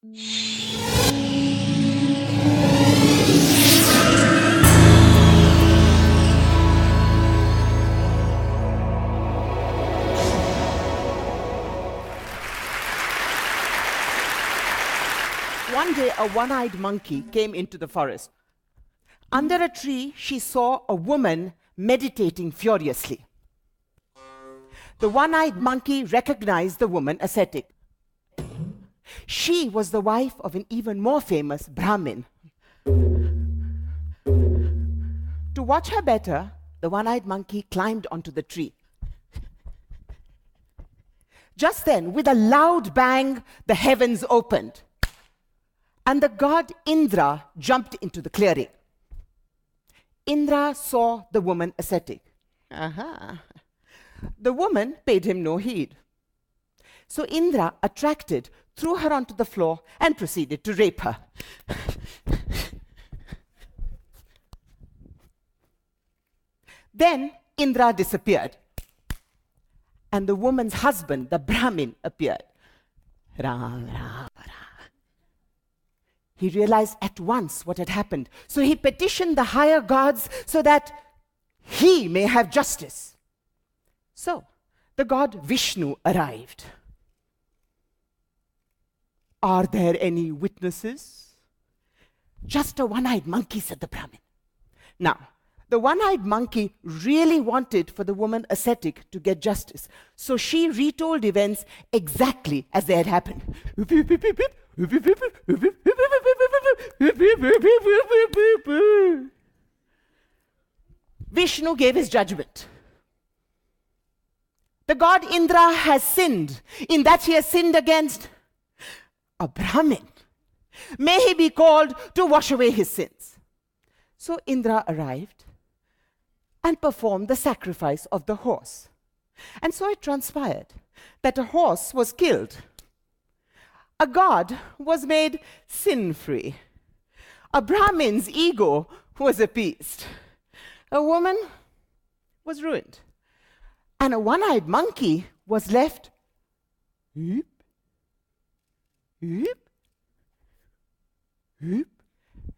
One day, a one-eyed monkey came into the forest. Under a tree, she saw a woman meditating furiously. The one-eyed monkey recognized the woman ascetic. She was the wife of an even more famous Brahmin. To watch her better, the one-eyed monkey climbed onto the tree. Just then, with a loud bang, the heavens opened, and the god Indra jumped into the clearing. Indra saw the woman ascetic. The woman paid him no heed. So Indra, attracted, threw her onto the floor and proceeded to rape her. Then Indra disappeared, and the woman's husband, the Brahmin, appeared. Ram, Ram, Ram. He realized at once what had happened, so he petitioned the higher gods so that he may have justice. So the god Vishnu arrived. Are there any witnesses? Just a one-eyed monkey, said the Brahmin. Now, the one-eyed monkey really wanted for the woman ascetic to get justice, so she retold events exactly as they had happened. Vishnu gave his judgment. The god Indra has sinned, in that he has sinned against a Brahmin. May he be called to wash away his sins. So Indra arrived and performed the sacrifice of the horse. And so it transpired that a horse was killed. A god was made sin-free. A Brahmin's ego was appeased. A woman was ruined. And a one-eyed monkey was left whoop, whoop, whoop,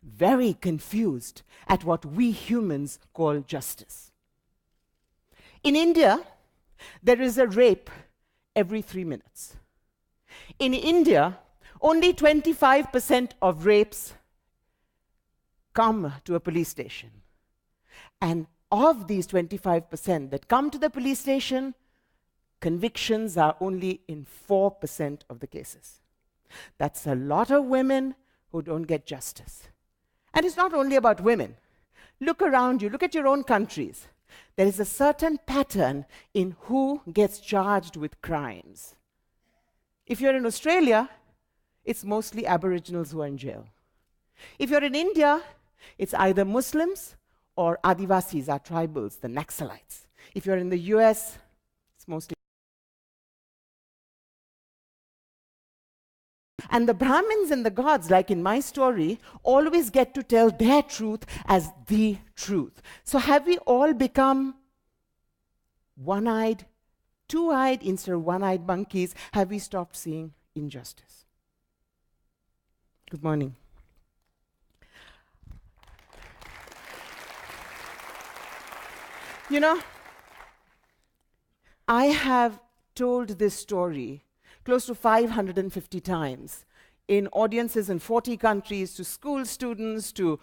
very confused at what we humans call justice. In India, there is a rape every 3 minutes. In India, only 25% of rapes come to a police station. And of these 25% that come to the police station, convictions are only in 4% of the cases. That's a lot of women who don't get justice. And it's not only about women. Look around you, look at your own countries. There is a certain pattern in who gets charged with crimes. If you're in Australia, it's mostly Aboriginals who are in jail. If you're in India, it's either Muslims or Adivasis, our tribals, the Naxalites. If you're in the US, it's mostly. And the Brahmins and the gods, like in my story, always get to tell their truth as the truth. So have we all become one-eyed, two-eyed instead of one-eyed monkeys? Have we stopped seeing injustice? Good morning. You know, I have told this story close to 550 times in audiences in 40 countries, to school students, to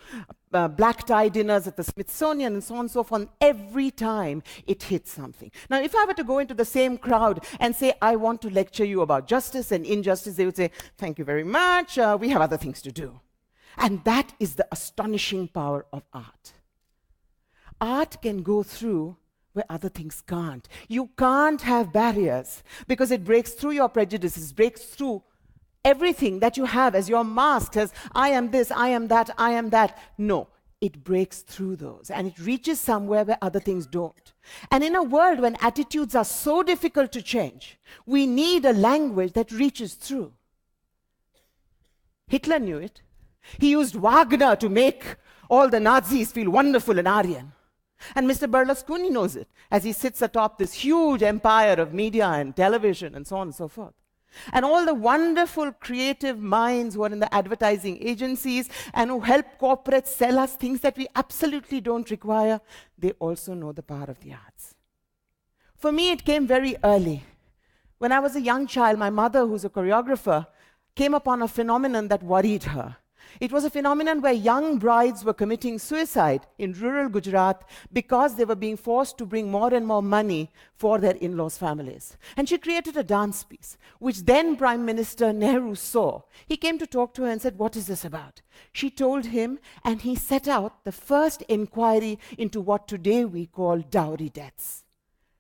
black tie dinners at the Smithsonian, and so on and so forth. Every time it hits something. Now, if I were to go into the same crowd and say, I want to lecture you about justice and injustice, they would say, thank you very much, we have other things to do. And that is the astonishing power of art. Art can go through where other things can't. You can't have barriers because it breaks through your prejudices, breaks through everything that you have as your mask, as I am this, I am that, I am that. No, it breaks through those and it reaches somewhere where other things don't. And in a world when attitudes are so difficult to change, we need a language that reaches through. Hitler knew it. He used Wagner to make all the Nazis feel wonderful and Aryan. And Mr. Berlusconi knows it as he sits atop this huge empire of media and television and so on and so forth. And all the wonderful creative minds who are in the advertising agencies and who help corporates sell us things that we absolutely don't require, they also know the power of the arts. For me, it came very early. When I was a young child, my mother, who's a choreographer, came upon a phenomenon that worried her. It was a phenomenon where young brides were committing suicide in rural Gujarat because they were being forced to bring more and more money for their in-laws' families. And she created a dance piece, which then Prime Minister Nehru saw. He came to talk to her and said, "What is this about?" She told him, and he set out the first inquiry into what today we call dowry deaths.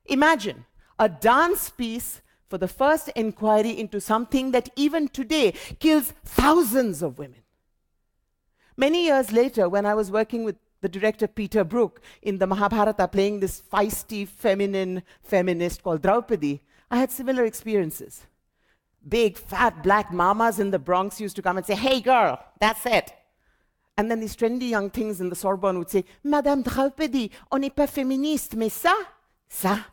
Imagine a dance piece for the first inquiry into something that even today kills thousands of women. Many years later, when I was working with the director Peter Brook in the Mahabharata, playing this feisty, feminine feminist called Draupadi, I had similar experiences. Big, fat, black mamas in the Bronx used to come and say, "Hey girl, that's it." And then these trendy young things in the Sorbonne would say, "Madame Draupadi, on n'est pas féministe, mais ça, ça."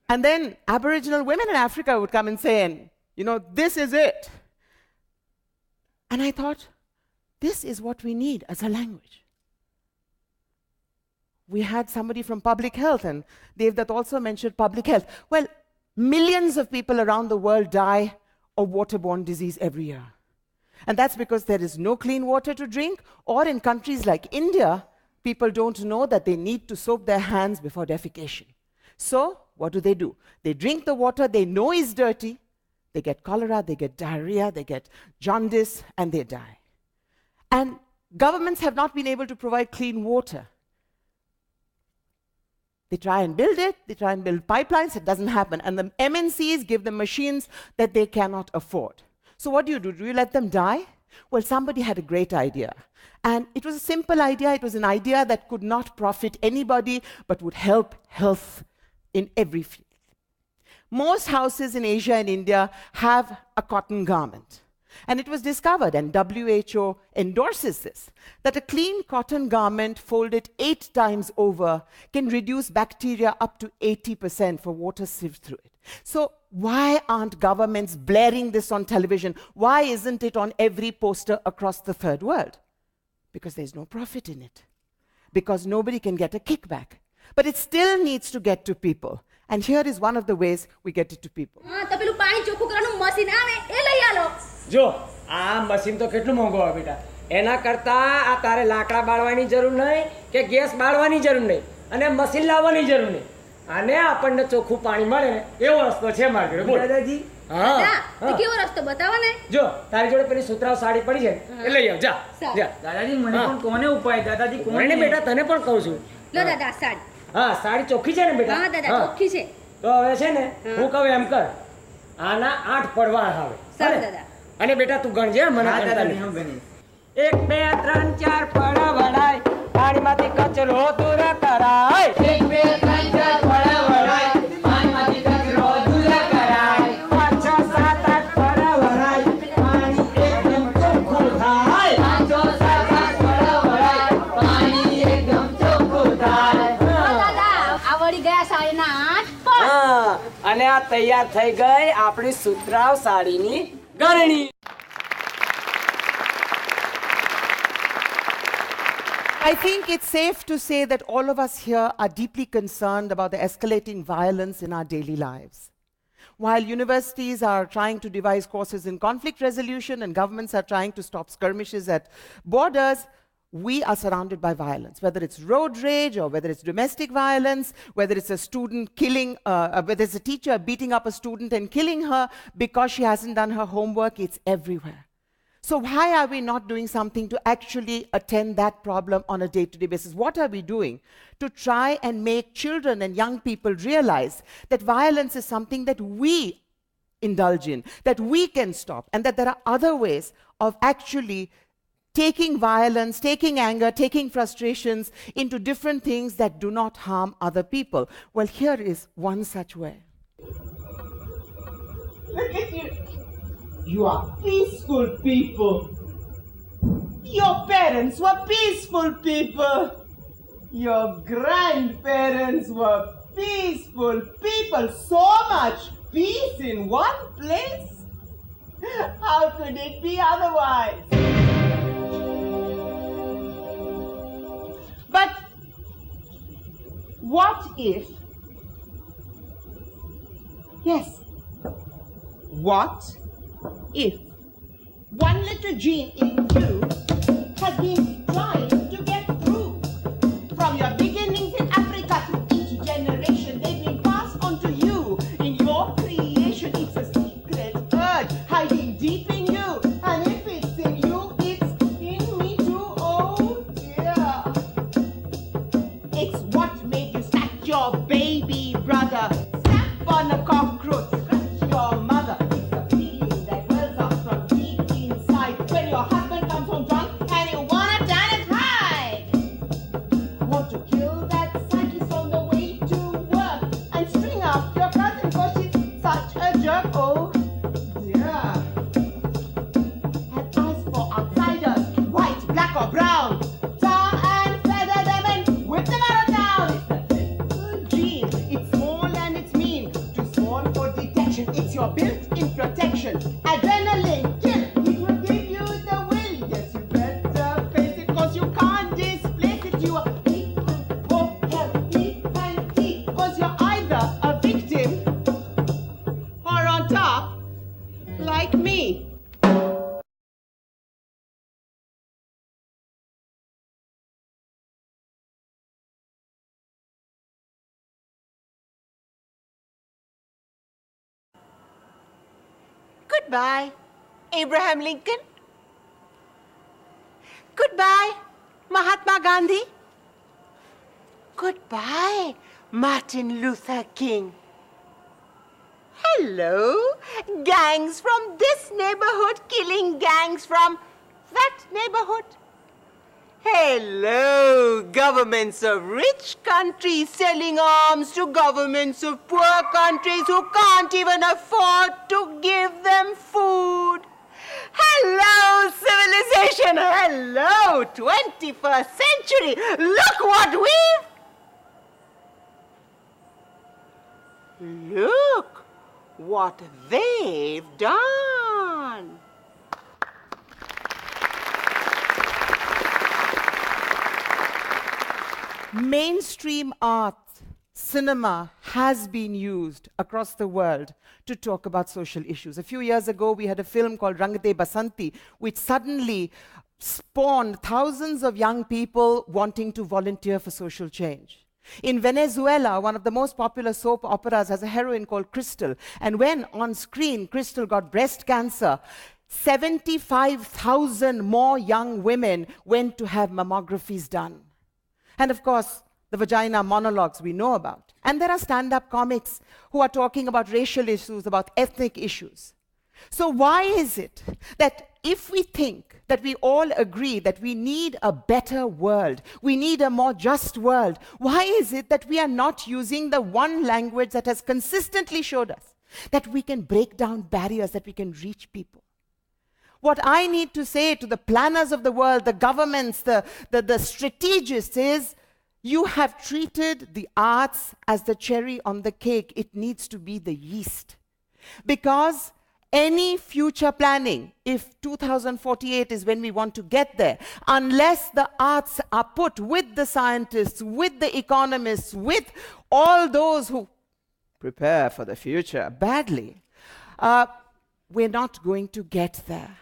And then Aboriginal women in Africa would come and say, "This is it." And I thought, this is what we need as a language. We had somebody from public health, and Devdutt also mentioned public health. Well, millions of people around the world die of waterborne disease every year. And that's because there is no clean water to drink, or in countries like India, people don't know that they need to soap their hands before defecation. So, what do? They drink the water they know is dirty, they get cholera, they get diarrhea, they get jaundice, and they die. And governments have not been able to provide clean water. They try and build it, they try and build pipelines, it doesn't happen. And the MNCs give them machines that they cannot afford. So what do? Do you let them die? Well, somebody had a great idea. And it was a simple idea. It was an idea that could not profit anybody, but would help health in every field. Most houses in Asia and India have a cotton garment. And it was discovered, and WHO endorses this, that a clean cotton garment folded 8 times over can reduce bacteria up to 80% for water sieved through it. So why aren't governments blaring this on television? Why isn't it on every poster across the third world? Because there's no profit in it. Because nobody can get a kickback. But it still needs to get to people. And here is one of the ways we get it to people. જો આ machine તો કેટલું મોંઘું આવે બેટા, એના કરતા આ તારે લાકડા બાળવાની જરૂર નહીં કે ગેસ બાળવાની જરૂર નહીં અને મશીન લાવવાની જરૂર નહીં, અને આપણને ચોખ્ખું પાણી મળે ને એવો રસ્તો છે માર્કેટ. બોલ દાદાજી. હા તો કેવો રસ્તો બતાવો ને. જો તારી જોડે પેલી સુતરાવ સાડી પડી છે એ લઈ આવ. જા જા દાદાજી. મને પણ કોને ઉપાય દાદાજી? કોને બેટા? તને પણ કહું છું. લો દાદા સાડી. હા સાડી ચોખ્ખી છે ને બેટા? હા દાદા ચોખ્ખી છે. તો હવે છે ને હું કહું એમ કર, આના 8 પડવા આવે. સારું દાદા. અને બેટા તું ગણજે. મને ગણતા નહીં. હું ગણીશ. 1 2 3 4 પડા વડાય, પાણીમાંથી કચરો દૂર કરાય. 1 2 3 4 પડા વડાય, પાણીમાંથી કચરો દૂર કરાય. 5 6 7 8 પડા વડાય, પાણી એકદમ ચોખ્ખું થાય. 5 6 7 8 પડા વડાય, પાણી એકદમ ચોખ્ખું થાય. દાદા આ વળી ગયા સાડીના 8 પડ. હા, અને આ તૈયાર થઈ ગઈ આપણી સુતરાવ સાડીની ગરણી. I think it's safe to say that all of us here are deeply concerned about the escalating violence in our daily lives. While universities are trying to devise courses in conflict resolution and governments are trying to stop skirmishes at borders, we are surrounded by violence, whether it's road rage or whether it's domestic violence, whether it's a student killing, whether it's a teacher beating up a student and killing her because she hasn't done her homework. It's everywhere. So why are we not doing something to actually attend that problem on a day-to-day basis? What are we doing to try and make children and young people realize that violence is something that we indulge in, that we can stop, and that there are other ways of actually taking violence, taking anger, taking frustrations into different things that do not harm other people? Well, here is one such way. Look at you. You are peaceful people. Your parents were peaceful people. Your grandparents were peaceful people. So much peace in one place? How could it be otherwise? But what if, yes, what if one little gene in you has been trying to get through? From your beginnings in Africa to each generation, they've been passed on to you in your creation. It's a secret urge hiding deep in you. And if it's in you, it's in me too. Oh dear. It's what made you snatch your baby brother, step on a cockroach, scratch your mother. It's a feeling that wells up from deep inside when your husband comes home drunk and you wanna turn it high. Want to kill that cyclist on the way to work and string up your cousin cause she's such a jerk. Oh dear. And as for outsiders, white, black or brown, tar and feather them and whip them out of town. It's a little gene. It's small and it's mean. Too small for detection. It's your built-in protection. Adrenaline, kill. It will give you the will. Yes, you better face it cause you can't displace it. You are weak and oh hell, weak and deep. Cause you're either a victim or on top like me. Goodbye, Abraham Lincoln. Goodbye, Mahatma Gandhi. Goodbye, Martin Luther King. Hello, gangs from this neighborhood killing gangs from that neighborhood. Hello, governments of rich countries selling arms to governments of poor countries who can't even afford to give them food. Hello, civilization. Hello, 21st century. Look what Look what they've done. Mainstream art, cinema has been used across the world to talk about social issues. A few years ago, we had a film called Rang De Basanti, which suddenly spawned thousands of young people wanting to volunteer for social change. In Venezuela, one of the most popular soap operas has a heroine called Crystal. And when on screen Crystal got breast cancer, 75,000 more young women went to have mammographies done. And of course, the vagina monologues we know about. And there are stand-up comics who are talking about racial issues, about ethnic issues. So why is it that if we think that we all agree that we need a better world, we need a more just world, why is it that we are not using the one language that has consistently showed us that we can break down barriers, that we can reach people? What I need to say to the planners of the world, the governments, the strategists is, you have treated the arts as the cherry on the cake. It needs to be the yeast. Because any future planning, if 2048 is when we want to get there, unless the arts are put with the scientists, with the economists, with all those who prepare for the future badly, we're not going to get there.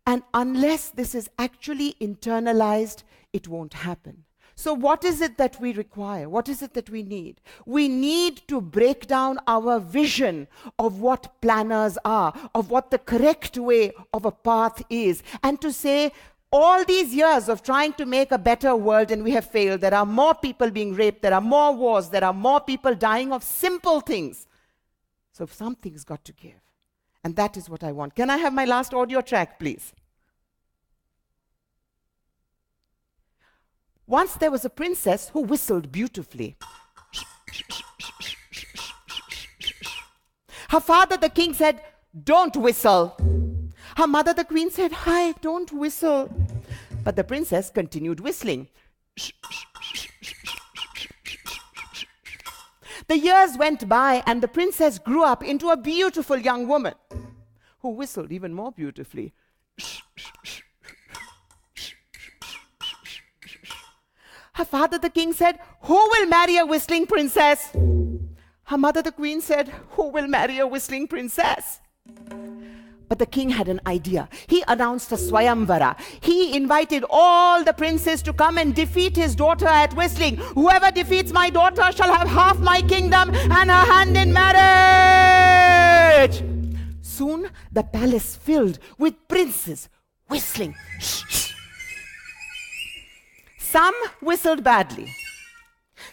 And unless this is actually internalized, it won't happen. So what is it that we require? What is it that we need? We need to break down our vision of what planners are, of what the correct way of a path is, and to say, all these years of trying to make a better world and we have failed. There are more people being raped, there are more wars, there are more people dying of simple things. So something's got to give. And that is what I want. Can I have my last audio track, please? Once there was a princess who whistled beautifully. Her father, the king, said, "Don't whistle." Her mother, the queen, said, "Hi, don't whistle." But the princess continued whistling. The years went by, and the princess grew up into a beautiful young woman who whistled even more beautifully. Her father, the king, said, "Who will marry a whistling princess?" Her mother, the queen, said, "Who will marry a whistling princess?" But the king had an idea. He announced a Swayamvara. He invited all the princes to come and defeat his daughter at whistling. "Whoever defeats my daughter shall have half my kingdom and her hand in marriage." Soon the palace filled with princes whistling. Some whistled badly.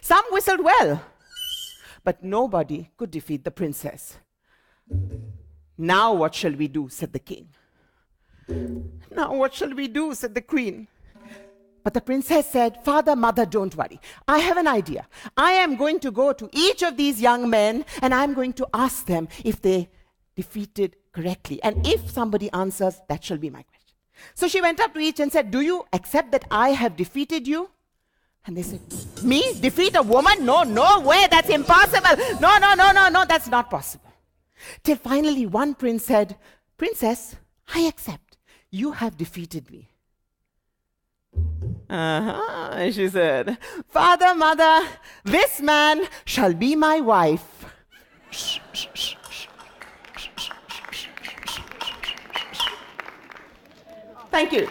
Some whistled well. But nobody could defeat the princess. "Now what shall we do?" said the king. "Now what shall we do?" said the queen. But the princess said, "Father, mother, don't worry. I have an idea. I am going to go to each of these young men and I'm going to ask them if they defeated correctly. And if somebody answers, that shall be my question." So she went up to each and said, "Do you accept that I have defeated you?" And they said, "Me? Defeat a woman? No, no way. That's impossible. No, no, no, no, no, that's not possible." Till finally one prince said, "Princess, I accept. You have defeated me." She said, "Father, mother, this man shall be my wife." Thank you.